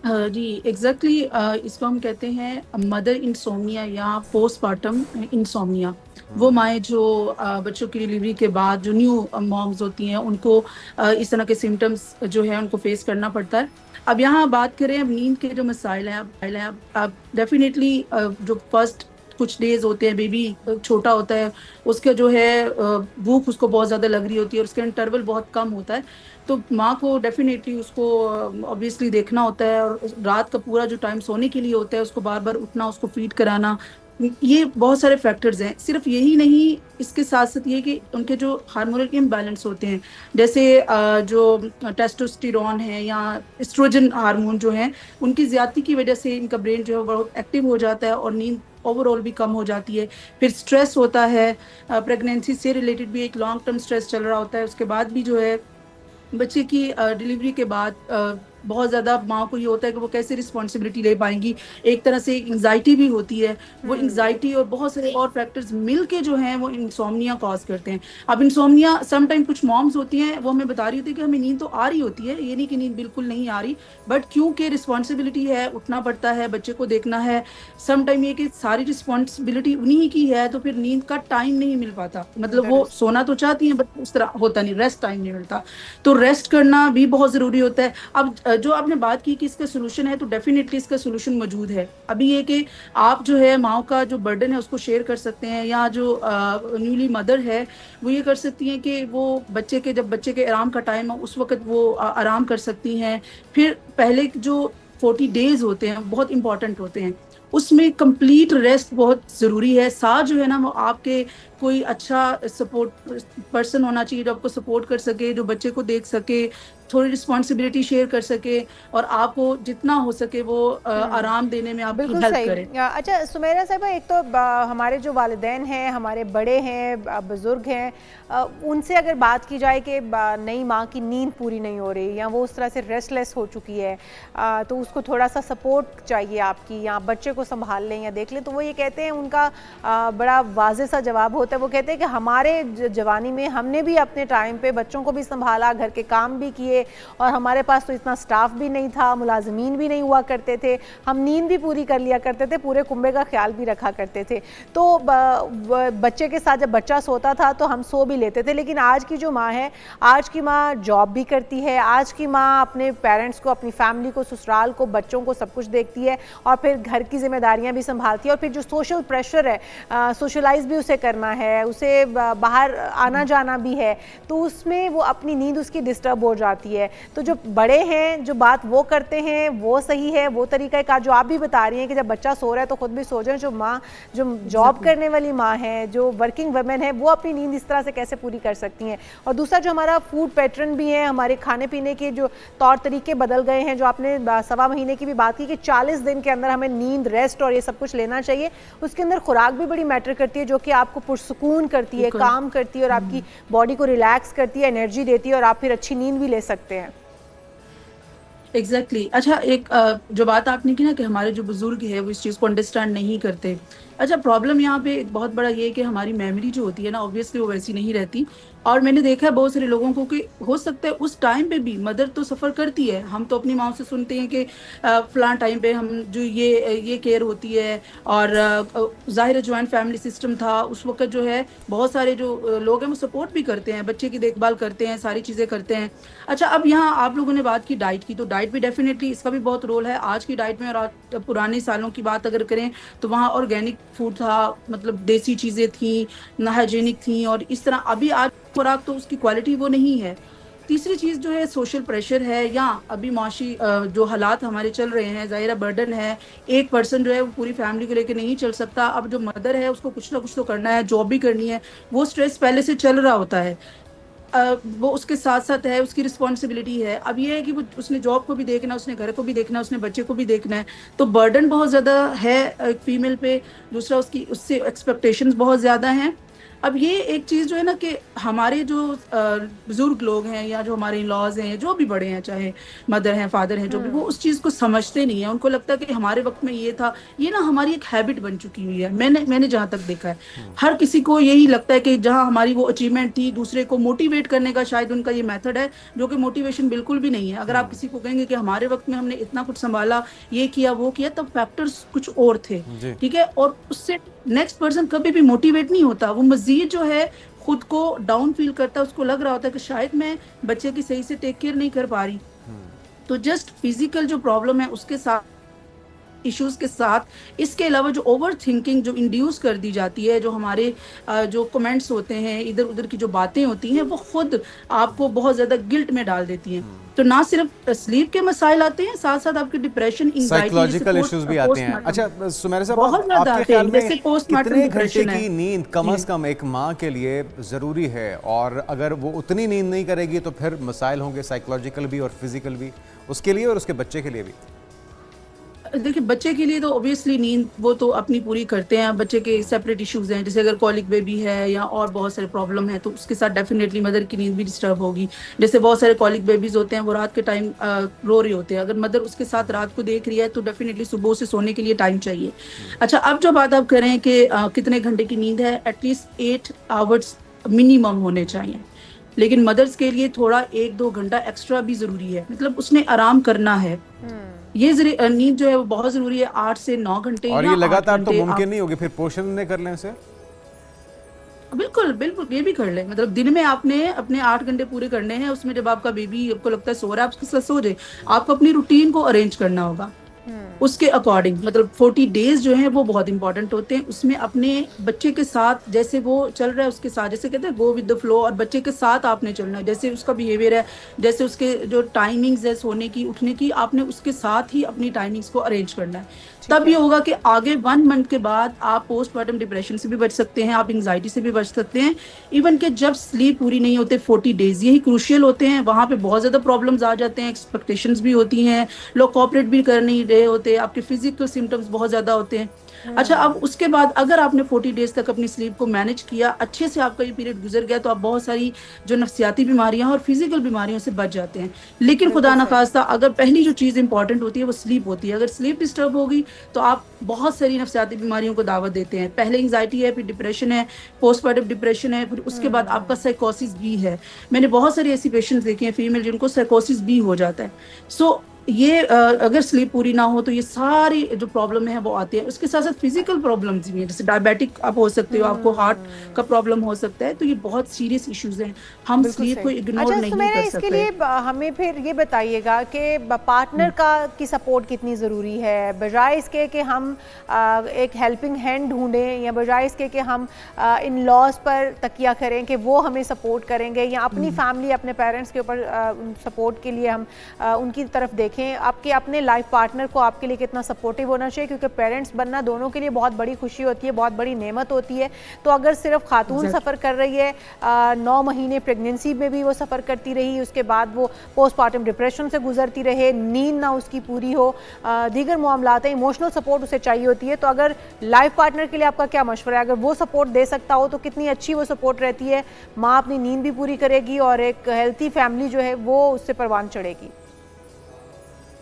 जी exactly इसको हम कहते हैं मदर इंसोम्निया या पोस्टपार्टम इंसोम्निया। वो माएँ जो बच्चों की डिलीवरी के बाद जो न्यू मॉम्स होती हैं उनको इस तरह के सिम्टम्स जो है उनको फेस करना पड़ता है। अब यहाँ बात करें अब नींद के जो मसाइल हैं अब डेफिनेटली जो फर्स्ट कुछ डेज होते हैं, बेबी छोटा होता है, उसका जो है भूख उसको बहुत ज़्यादा लग रही होती है और उसका इंटरवल बहुत कम होता है। तो माँ को डेफिनेटली उसको ऑब्वियसली देखना होता है और रात का पूरा जो टाइम सोने के लिए होता है उसको बार बार उठना, उसको फीड कराना। ये बहुत सारे फैक्टर्स हैं, सिर्फ यही नहीं, इसके साथ साथ ये कि उनके जो हार्मोनल इम्बैलेंस होते हैं, जैसे जो टेस्टोस्टेरोन है या एस्ट्रोजन हार्मोन जो है, उनकी ज्यादती की वजह से इनका ब्रेन जो है बहुत एक्टिव हो जाता है और नींद ओवरऑल भी कम हो जाती है। फिर स्ट्रेस होता है, प्रेगनेंसी से रिलेटेड भी एक लॉन्ग टर्म स्ट्रेस चल रहा होता है, उसके बाद भी जो है बच्चे की डिलीवरी के बाद बहुत ज़्यादा माँ को ये होता है कि वो कैसे रिस्पॉन्सिबिलिटी ले पाएंगी। एक तरह से एंग्जाइटी भी होती है। वो एंग्जाइटी और बहुत सारे और फैक्टर्स मिल के जो हैं वो इंसोम्निया कॉज करते हैं। अब इंसोम्निया समटाइम कुछ मॉम्स होती हैं वो हमें बता रही होती है कि हमें नींद तो आ रही होती है, ये नहीं कि नींद बिल्कुल नहीं आ रही, बट क्योंकि रिस्पॉन्सिबिलिटी है, उठना पड़ता है, बच्चे को देखना है, समटाइम ये कि सारी रिस्पॉन्सिबिलिटी उन्हीं की है, तो फिर नींद का टाइम नहीं मिल पाता। मतलब वो दरअसल। सोना तो चाहती हैं बट उस तरह होता नहीं, रेस्ट टाइम नहीं मिलता। तो रेस्ट करना भी बहुत जरूरी होता है। अब जो आपने बात की कि इसका सोल्यूशन है, तो डेफिनेटली इसका सोल्यूशन मौजूद है। अभी ये कि आप जो है माँ का जो बर्डन है उसको शेयर कर सकते हैं, या जो न्यूली मदर है वो ये कर सकती हैं कि वो बच्चे के जब बच्चे के आराम का टाइम हो उस वक्त वो आराम कर सकती हैं। फिर पहले जो 40 डेज होते हैं बहुत इंपॉर्टेंट होते हैं, उसमें कंप्लीट रेस्ट बहुत जरूरी है। साथ जो है ना वो आपके कोई अच्छा सपोर्ट पर्सन होना चाहिए जो आपको सपोर्ट कर सके, जो बच्चे को देख सके, थोड़ी रिस्पॉन्सिबिलिटी शेयर कर सके और आपको जितना हो सके वो आराम देने में आपकी बिल्कुल हेल्प सही। करे। अच्छा सुमेरा साहबा, एक तो हमारे जो वालिदैन हैं, हमारे बड़े हैं, बुज़ुर्ग हैं, उनसे अगर बात की जाए कि नई माँ की नींद पूरी नहीं हो रही या वो उस तरह से रेस्टलेस हो चुकी है, तो उसको थोड़ा सा सपोर्ट चाहिए आपकी, या बच्चे को संभाल लें या देख लें, तो वो ये कहते हैं, उनका बड़ा वाज़े सा जवाब होता है। वो कहते हैं कि हमारे जवानी में हमने भी अपने टाइम पे बच्चों को भी संभाला, घर के काम भी किए, और हमारे पास तो इतना स्टाफ भी नहीं था, मुलाजमीन भी नहीं हुआ करते थे, हम नींद भी पूरी कर लिया करते थे, पूरे कुंबे का ख्याल भी रखा करते थे। तो बच्चे के साथ जब बच्चा सोता था तो हम सो भी लेते थे। लेकिन आज की जो माँ है, आज की माँ जॉब भी करती है, आज की माँ अपने पेरेंट्स को, अपनी फैमिली को, ससुराल को, बच्चों को सब कुछ देखती है, और फिर घर की जिम्मेदारियां भी संभालती है, और फिर जो सोशल प्रेशर है, सोशलाइज भी उसे करना है, उसे बाहर आना जाना भी है, तो उसमें वो अपनी नींद उसकी डिस्टर्ब हो जाती है। तो जो बड़े हैं, जो बात वो करते हैं वो सही है, वो तरीका का जो आप भी बता रही हैं कि जब बच्चा सो रहा है तो खुद भी सो जाए। जो माँ, जो जॉब एग्जैक्टली। करने वाली माँ है, जो वर्किंग वुमेन है, वो अपनी नींद इस तरह से कैसे पूरी कर सकती हैं। और दूसरा जो हमारा फूड पैटर्न भी है, हमारे खाने पीने के जो तौर तरीके बदल गए हैं, जो आपने सवा महीने की भी बात की कि 40 दिन के अंदर हमें नींद, रेस्ट और ये सब कुछ लेना चाहिए, उसके अंदर खुराक भी बड़ी मैटर करती है, जो कि आपको पुरसुकून करती है, बिल्कुल। काम करती है, और आपकी बॉडी को रिलैक्स करती है, एनर्जी देती है, और आप फिर अच्छी नींद भी ले सकते हैं। एग्जैक्टली। अच्छा, एक जो बात आपने की ना कि हमारे जो बुजुर्ग है वो इस चीज को अंडरस्टैंड नहीं करते। अच्छा, प्रॉब्लम यहाँ पे एक बहुत बड़ा ये है कि हमारी मेमोरी जो होती है ना ऑब्वियसली वो वैसी नहीं रहती। और मैंने देखा है बहुत सारे लोगों को कि हो सकता है उस टाइम पे भी मदर तो सफर करती है। हम तो अपनी माँ से सुनते हैं कि फलां टाइम पे हम जो ये केयर होती है। और जाहिर है ज्वाइंट फैमिली सिस्टम था उस वक्त, जो है बहुत सारे जो लोग हैं वो सपोर्ट भी करते हैं, बच्चे की देखभाल करते हैं, सारी चीजें करते हैं। अच्छा, अब यहाँ आप लोगों ने बात की डाइट की, तो डाइट भी डेफिनेटली इसका भी बहुत रोल है आज की डाइट में। और पुराने सालों की बात अगर करें तो वहाँ ऑर्गेनिक फूड था, मतलब देसी चीजें थी, ना हाइजीनिक थी, और इस तरह। अभी आज खुराक तो उसकी क्वालिटी वो नहीं है। तीसरी चीज जो है सोशल प्रेशर है, या अभी माशी जो हालात हमारे चल रहे हैं, जाहिर बर्डन है। एक पर्सन जो है वो पूरी फैमिली को लेकर नहीं चल सकता। अब जो मदर है उसको कुछ ना कुछ तो करना है, जॉब भी करनी है, वो स्ट्रेस पहले से चल रहा होता है। वो उसके साथ साथ है, उसकी रिस्पॉन्सिबिलिटी है। अब ये है कि वो उसने जॉब को भी देखना, उसने घर को भी देखना, उसने बच्चे को भी देखना है। तो बर्डन बहुत ज्यादा है एक फीमेल पे। दूसरा, उसकी उससे एक्सपेक्टेशंस बहुत ज्यादा हैं। अब ये एक चीज जो है ना कि हमारे जो बुजुर्ग लोग हैं या जो हमारे लॉज हैं, जो भी बड़े हैं, चाहे मदर हैं, फादर हैं, जो भी, वो उस चीज को समझते नहीं है। उनको लगता है कि हमारे वक्त में ये था। ये ना हमारी एक हैबिट बन चुकी हुई है। मैंने जहां तक देखा है, हर किसी को यही लगता है कि जहां हमारी वो अचीवमेंट थी, दूसरे को मोटिवेट करने का शायद उनका ये मेथड है, जो कि मोटिवेशन बिल्कुल भी नहीं है। अगर आप किसी को कहेंगे कि हमारे वक्त में हमने इतना कुछ संभाला, ये किया, वो किया, तब फैक्टर्स कुछ और थे, जी। ठीक है। और उससे नेक्स्ट पर्सन कभी भी मोटिवेट नहीं होता, वो मजीद जो है खुद को डाउन फील करता है। उसको लग रहा होता है कि शायद मैं बच्चे की सही से टेक केयर नहीं कर पा रही। तो जस्ट फिजिकल जो प्रॉब्लम है उसके साथ, इश्यूज के साथ, इसके अलावा जो ओवर थिंकिंग जो इंड्यूस कर दी जाती है, जो हमारे जो कमेंट्स होते हैं, इधर उधर की जो बातें होती हैं, वो खुद आपको बहुत ज्यादा गिल्ट में डाल देती हैं। तो ना सिर्फ स्लीप के मसाइल आते हैं, साथ साथ आपके डिप्रेशन, साइकोलॉजिकल इश्यूज भी आते हैं। अच्छा सुमेरा साहब, बहुत ज्यादा आपके आते हैं, ख्याल में जैसे पोस्टमार्टम कितने घंटे डिप्रेशन है। की नींद कम से कम एक माँ के लिए ज़रूरी है, और अगर वो उतनी नींद नहीं करेगी तो फिर मसाइल होंगे साइकोलॉजिकल भी और फिजिकल भी, उसके लिए और उसके बच्चे के लिए भी? देखिए, बच्चे के लिए तो ऑब्वियसली नींद वो तो अपनी पूरी करते हैं। बच्चे के सेपरेट इश्यूज हैं, जैसे अगर कॉलिक बेबी है या और बहुत सारे प्रॉब्लम है, तो उसके साथ डेफिनेटली मदर की नींद भी डिस्टर्ब होगी। जैसे बहुत सारे कॉलिक बेबीज होते हैं, वो रात के टाइम रो रहे होते हैं, अगर मदर उसके साथ रात को देख रही है तो डेफिनेटली सुबह से सोने के लिए टाइम चाहिए। अच्छा, अब जो बात आप करें कि कितने घंटे की नींद है, एटलीस्ट 8 आवर्स मिनिमम होने चाहिए। लेकिन मदर्स के लिए थोड़ा 1-2 घंटा एक्स्ट्रा भी जरूरी है, मतलब उसने आराम करना है। ये नींद जो है वो बहुत जरूरी है, 8 से 9 घंटे। और या ये लगातार 8 तो घंटे मुमकिन नहीं होगी, फिर पोषण ने कर लें इसे? बिल्कुल बिल्कुल, ये भी कर ले। मतलब दिन में आपने अपने 8 घंटे पूरे करने हैं, उसमें जब आपका बेबी आपको लगता है सो रहा है, आप उसके साथ सो जाए। आपको अपनी रूटीन को अरेंज करना होगा उसके अकॉर्डिंग। मतलब 40 डेज जो हैं वो बहुत इंपॉर्टेंट होते हैं। उसमें अपने बच्चे के साथ, जैसे वो चल रहा है उसके साथ, जैसे कहते हैं गो विद द फ्लो, और बच्चे के साथ आपने चलना है। जैसे उसका बिहेवियर है, जैसे उसके जो टाइमिंग्स है सोने की, उठने की, आपने उसके साथ ही अपनी टाइमिंग्स को अरेंज करना है। तब ये होगा कि आगे 1 मंथ के बाद आप पोस्टमार्टम डिप्रेशन से भी बच सकते हैं, आप एंजाइटी से भी बच सकते हैं। इवन कि जब स्लीप पूरी नहीं होते 40 डेज, यही क्रूशियल होते हैं। वहां पे बहुत ज्यादा प्रॉब्लम्स आ जाते हैं, एक्सपेक्टेशंस भी होती हैं, लोग कोऑपरेट भी कर नहीं रहे होते, आपके फिजिकल सिम्टम्स बहुत ज्यादा होते हैं। अच्छा, अब उसके बाद अगर आपने 40 डेज तक अपनी स्लीप को मैनेज किया, अच्छे से आपका ये पीरियड गुजर गया, तो आप बहुत सारी जो नफ्सियाती बीमारियां और फिजिकल बीमारियों से बच जाते हैं। लेकिन खुदा न खास्ता अगर पहली जो चीज इंपॉर्टेंट होती है वो स्लीप होती है, अगर स्लीप डिस्टर्ब होगी तो आप बहुत सारी नफ्सियाती बीमारियों को दावत देते हैं। पहले एंजाइटी है, फिर डिप्रेशन है, पोस्टमार्टम डिप्रेशन है, फिर उसके बाद आपका साइकोसिस भी है। मैंने बहुत सारी ऐसी पेशेंट्स देखे हैं फीमेल जिनको साइकोसिस भी हो जाता है। सो ये अगर स्लीप पूरी ना हो तो ये सारी जो प्रॉब्लम है वो आती है। उसके साथ साथ फिजिकल प्रॉब्लम्स भी हैं, जैसे डायबिटिक आप हो सकते हो, आपको हार्ट का प्रॉब्लम हो सकता है। तो ये बहुत सीरियस इश्यूज हैं, हम स्लीप को इग्नोर नहीं कर सकते। इसके लिए हमें फिर ये बताइएगा कि पार्टनर की सपोर्ट कितनी ज़रूरी है, बजाय इसके कि हम एक हेल्पिंग हैंड ढूंढें, या बजाय इसके कि हम इन लॉज पर तकिया करें कि वो हमें सपोर्ट करेंगे, या अपनी फैमिली, अपने पेरेंट्स के ऊपर सपोर्ट के लिए हम उनकी तरफ देखें। आपके अपने लाइफ पार्टनर को आपके लिए कितना सपोर्टिव होना चाहिए, क्योंकि पेरेंट्स बनना दोनों के लिए बहुत बड़ी खुशी होती है, बहुत बड़ी नेमत होती है। तो अगर सिर्फ खातून सफ़र कर रही है, 9 महीने प्रेगनेंसी में भी वो सफ़र करती रही, उसके बाद वो पोस्टमार्टम डिप्रेशन से गुजरती रहे, नींद ना उसकी पूरी हो, दीगर मामलात हैं, इमोशनल सपोर्ट उसे चाहिए होती है। तो अगर लाइफ पार्टनर के लिए आपका क्या मशवरा है? अगर वो सपोर्ट दे सकता हो तो कितनी अच्छी वो सपोर्ट रहती है, माँ अपनी नींद भी पूरी करेगी और एक हेल्थी फैमिली जो है वो उससे परवान चढ़ेगी।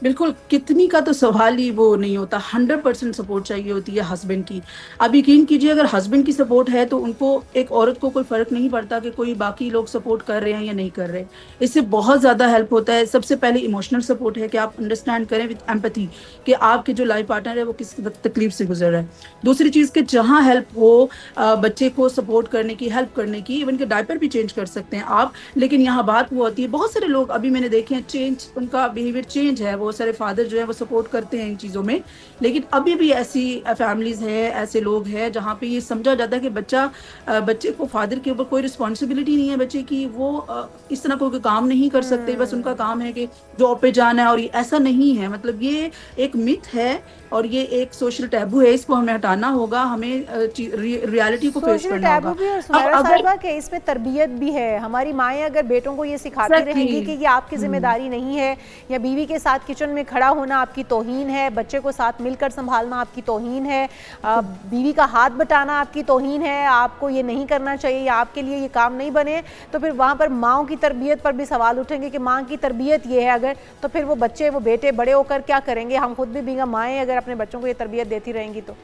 बिल्कुल, कितनी का तो सवाल ही वो नहीं होता, 100% सपोर्ट चाहिए होती है हस्बैंड की। अब यकीन कीजिए, अगर हस्बैंड की सपोर्ट है तो उनको, एक औरत को कोई फर्क नहीं पड़ता कि कोई बाकी लोग सपोर्ट कर रहे हैं या नहीं कर रहे। इससे बहुत ज्यादा हेल्प होता है। सबसे पहले इमोशनल सपोर्ट है कि आप अंडरस्टैंड करें विद एम्पैथी कि आपके जो लाइफ पार्टनर है वो किस तकलीफ से गुजर रहा है। दूसरी चीज कि जहाँ हेल्प हो, बच्चे को सपोर्ट करने की, हेल्प करने की, इवन के डायपर भी चेंज कर सकते हैं आप। लेकिन यहाँ बात वो होती है, बहुत सारे लोग अभी मैंने देखे हैं, चेंज, उनका बिहेवियर चेंज है, बहुत सारे फादर जो है वो सपोर्ट करते हैं इन चीज़ों में। लेकिन अभी भी ऐसी फैमिलीज हैं, ऐसे लोग हैं जहाँ पे ये समझा जाता है कि बच्चे को, फादर के ऊपर कोई रिस्पॉन्सिबिलिटी नहीं है बच्चे की, वो इस तरह कोई काम नहीं कर सकते, बस उनका काम है कि जॉब पे जाना है। और ये ऐसा नहीं है, मतलब ये एक मिथ है और ये एक सोशल टैबू है, इसको हमें हटाना होगा, हमें रियलिटी को फेस करना होगा। अब अगर कि इसमें तरबियत भी है, हमारी माएँ अगर बेटों को ये सिखाती रहेंगी कि ये आपकी जिम्मेदारी नहीं है, या बीवी के साथ की किचन में खड़ा होना आपकी तौहीन है, बच्चे को साथ मिलकर संभालना आपकी तौहीन है, बीवी का हाथ बटाना आपकी तौहीन है, आपको ये नहीं करना चाहिए या आपके लिए ये काम नहीं बने, तो फिर वहाँ पर माँओं की तरबियत पर भी सवाल उठेंगे कि माँ की तरबियत ये है अगर, तो फिर वो बच्चे, वो बेटे बड़े होकर क्या करेंगे? हम खुद भी बींगा माएँ अगर अपने बच्चों को ये तरबियत देती रहेंगी तो।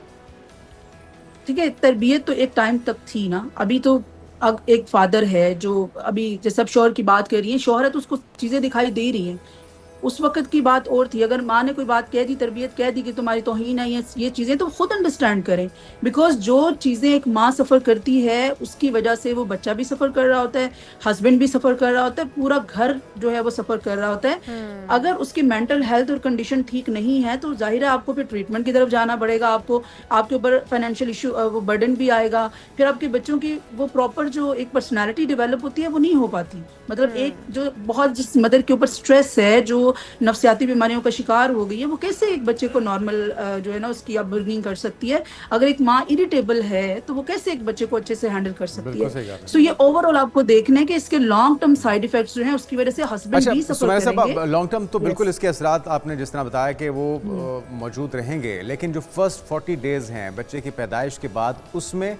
ठीक है, तरबियत तो एक टाइम तक थी ना, अभी तो अब एक फादर है जो अभी जैसे अब शौहर की बात कर रही है, शौहर है तो उसको चीजें दिखाई दे रही हैं। उस वक्त की बात और थी, अगर माँ ने कोई बात कह दी, तरबियत कह दी कि तुम्हारी तौहीन है ये चीज़ें, तो खुद अंडरस्टैंड करें। बिकॉज जो चीज़ें एक माँ सफ़र करती है उसकी वजह से वो बच्चा भी सफ़र कर रहा होता है, हस्बैंड भी सफ़र कर रहा होता है, पूरा घर जो है वो सफ़र कर रहा होता है। अगर उसकी मेंटल हेल्थ और कंडीशन ठीक नहीं है तो जाहिर है आपको फिर ट्रीटमेंट की तरफ जाना पड़ेगा, आपको आपके ऊपर फाइनेंशियल इशू वो बर्डन भी आएगा, फिर आपके बच्चों की वो प्रॉपर जो एक पर्सनैलिटी डेवलप होती है वो नहीं हो पाती। मतलब एक जो बहुत जिस मदर के ऊपर स्ट्रेस है, जो नफ्सियाती बीमारियों का शिकार हो गई है, वो कैसे एक बच्चे को नॉर्मल जो है ना उसकी अपब्रिंगिंग कर सकती है? अगर एक माँ इरिटेबल है तो वो कैसे एक बच्चे को अच्छे से हैंडल कर सकती है? सो ये ओवरऑल आपको देखना है कि इसके लॉन्ग टर्म साइड इफेक्ट्स जो हैं उसकी वजह से हस्बैंड भी सफर करेंगे। लॉन्ग टर्म तो बिल्कुल इसके असरात आपने जिस तरह बताया कि वो मौजूद रहेंगे, लेकिन जो फर्स्ट 40 डेज हैं बच्चे की पैदाइश के बाद, उसमें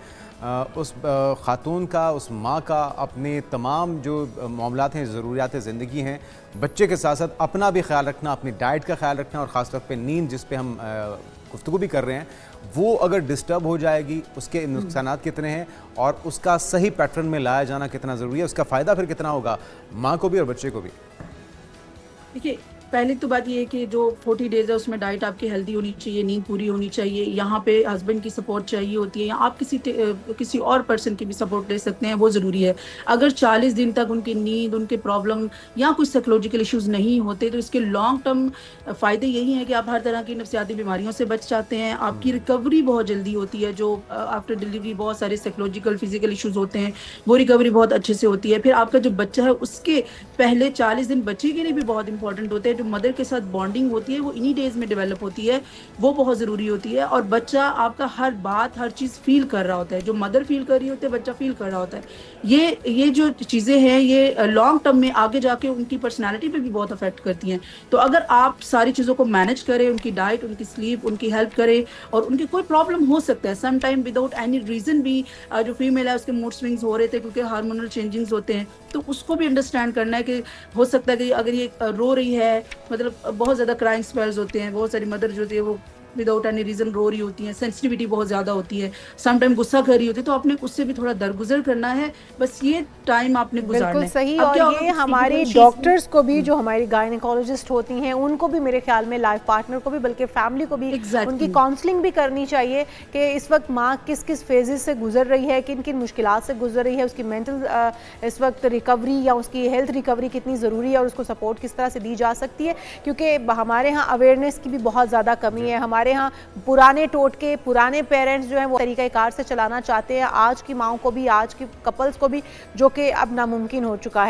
उस ख़ातून का, उस माँ का अपने तमाम जो मामलात हैं, ज़रूरियात ज़िंदगी हैं, बच्चे के साथ साथ अपना भी ख्याल रखना, अपनी डाइट का ख्याल रखना, और ख़ास तौर पे नींद जिस पे हम गुफ्तगू भी कर रहे हैं, वो अगर डिस्टर्ब हो जाएगी उसके नुकसानात कितने हैं और उसका सही पैटर्न में लाया जाना कितना ज़रूरी है, उसका फ़ायदा फिर कितना होगा माँ को भी और बच्चे को भी। देखिए, पहली तो बात ये है कि जो 40 डेज है उसमें डाइट आपकी हेल्दी होनी चाहिए, नींद पूरी होनी चाहिए, यहाँ पे हस्बैंड की सपोर्ट चाहिए होती है, या आप किसी और पर्सन की भी सपोर्ट ले सकते हैं, वो ज़रूरी है। अगर 40 दिन तक उनकी नींद, उनके प्रॉब्लम या कुछ साइकोलॉजिकल इश्यूज नहीं होते तो इसके लॉन्ग टर्म फ़ायदे यही हैं कि आप हर तरह की नफ्सियाती बीमारियों से बच जाते हैं, आपकी रिकवरी बहुत जल्दी होती है। जो आफ्टर डिलीवरी बहुत सारे साइकोलॉजिकल फिजिकल इशूज़ होते हैं वो रिकवरी बहुत अच्छे से होती है। फिर आपका जो बच्चा है उसके पहले 40 दिन बच्चे के लिए भी बहुत इंपॉर्टेंट होते हैं। जो मदर के साथ बॉन्डिंग होती है वो इन्हीं डेज में डेवलप होती है, वो बहुत ज़रूरी होती है। और बच्चा आपका हर बात, हर चीज़ फील कर रहा होता है, जो मदर फील कर रही होती है बच्चा फील कर रहा होता है। ये जो चीज़ें हैं ये लॉन्ग टर्म में आगे जाके उनकी पर्सनैलिटी पे भी बहुत अफेक्ट करती हैं। तो अगर आप सारी चीज़ों को मैनेज करें, उनकी डाइट, उनकी स्लीप, उनकी हेल्प करें, और उनके कोई प्रॉब्लम हो सकता है some time without any reason भी, जो फीमेल है उसके मूड स्विंग्स हो रहे थे क्योंकि हार्मोनल चेंजिंग्स होते हैं, तो उसको भी अंडरस्टैंड करना है कि हो सकता है कि अगर ये रो रही है, मतलब बहुत ज़्यादा क्राइंग स्पेल्स होते हैं, बहुत सारी मदर जो होती है वो विदाउट एनी रीज़न रो रही होती हैं, सेंसिटिविटी बहुत ज़्यादा होती है, सम टाइम गुस्सा कर रही होती है, तो आपने उससे भी थोड़ा दरगुजर करना है। बस ये टाइम आपने गुजारना है। बिल्कुल सही। और ये हमारी डॉक्टर्स को भी, जो हमारी गायनेकोलॉजिस्ट होती हैं, उनको भी मेरे ख्याल में, लाइफ पार्टनर को भी, बल्कि फैमिली को भी उनकी काउंसलिंग भी करनी चाहिए कि इस वक्त माँ किस किस फेजेस से गुजर रही है, किन किन मुश्किलात से गुजर रही है, उसकी मेंटल इस वक्त रिकवरी या उसकी हेल्थ रिकवरी कितनी ज़रूरी है और उसको सपोर्ट किस तरह से दी जा सकती है। क्योंकि हमारे यहाँ अवेयरनेस की भी बहुत ज़्यादा कमी है। हमारे यहाँ पुराने टोटके, पुराने पेरेंट्स जो हैं वो तरीक़ाकार से चलाना चाहते हैं आज की माँओं को भी, आज की कपल्स को भी, जो कि अब नामुमकिन हो चुका है।